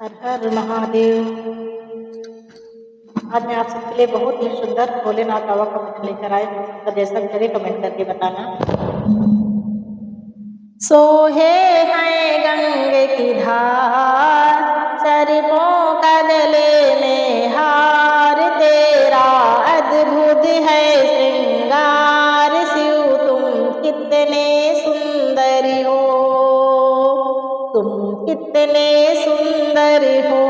हर हर महादेव। आज मैं आप सबके लिए बहुत ही सुंदर भोलेनाथ बाबा का भजन लेकर आए हूँ। सजेशन करें, कमेंट करके बताना। सोहे हैं गंगे की धार, सर्पों का गले में हार, तेरा अद्भुत है श्रृंगार, शिव तुम कितने सुंदर हो, तुम कितने सुंदर हो।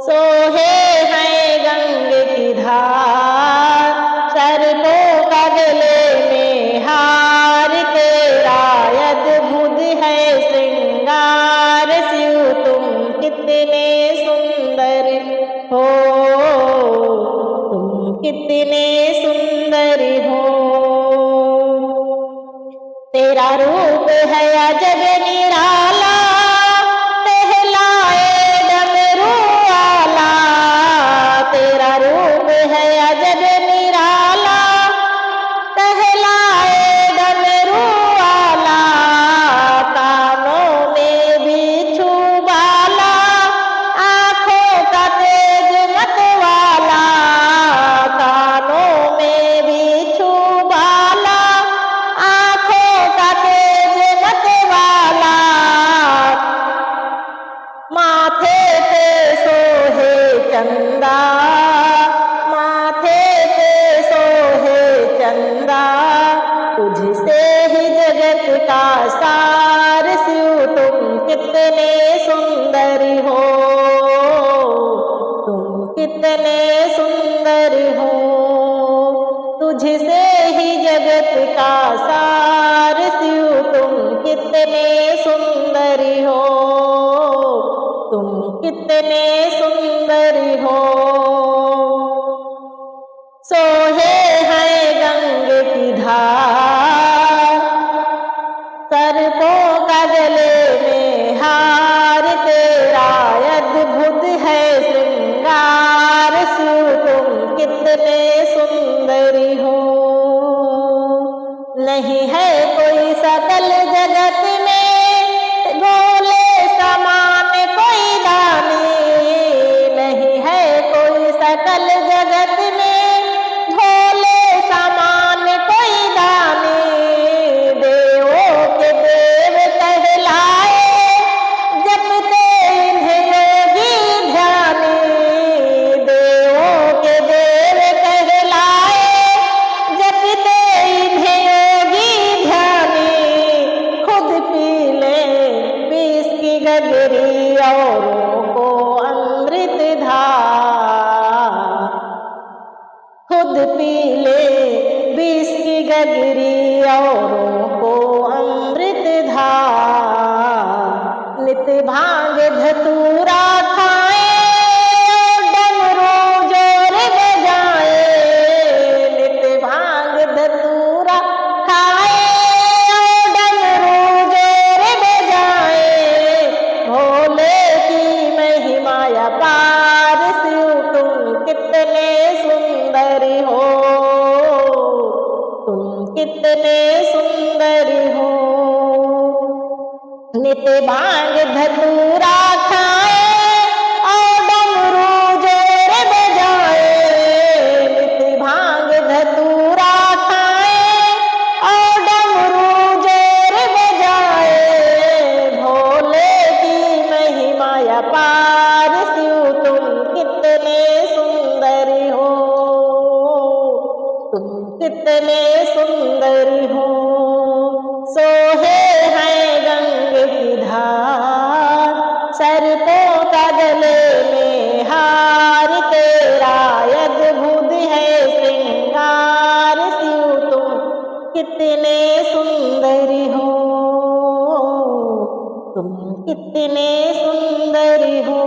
सोहे हैं गंगे की धार, सर्पों का गले में हार, तेरा अद्भुत है श्रृंगार, शिव तुम कितने सुंदर हो, तुम कितने सुंदर हो। तेरा रूप है अजब निराला, टहलाए डमरू वाला, तेरा रूप है अजब निराला, टहलाए डमरू वाला, कानों में बिच्छू वाला, आँखों का तेज मत वाला, कानों में बिच्छू वाला, माथे पे सोहे चंदा, माथे पे सोहे चंदा, तुझसे ही जगत का सार, शिव तुम कितने सुंदर हो, तुम कितने सुंदर हो। तुझसे ही जगत का सार, शिव तुम कितने सुंदर हो, तुम कितने सुंदर हो। सोहे हैं गंगे की धार, सर्पों का गले में हार, तेरा अद्भुत है श्रृंगार, शिव तुम कितने सुंदर हो। नहीं है कोई सकल जगत में भोले समान कोई दानी, नहीं है कोई सकल जगत में भोले समान कोई दानी, देवों के देव कहलाए, जपते इन्हें योगी ध्यानी, देवों के देव कहलाए, जपते इन्हें योगी ध्यानी, खुद पी ले विष की गगरी, औरों को अमृत धार, खुद पी ले विष की गगरी, औरों को अमृत धार, नित भांग धतूरा खाए, डमरू जोर बजाए, नित भांग धतूरा खाए, डमरू जोर बजाए, भोले की महिमा अपार, शिव तुम कितने सुंदर हो, तुम कितने सुंदर हो। नित भांग धतूरा खाए और डमरू जोर बजाए, नित भांग धतूरा खाए और डमरू जोर बजाए, भोले की महिमा अपार, शिव तुम कितने सुंदर हो, तुम कितने सुंदर हो। सोहे हैं गंगे की धार, सर्पों का गले में हार, तेरा अद्भुत है श्रृंगार, शिव तुम कितने सुंदर हो, तुम कितने सुंदर हो।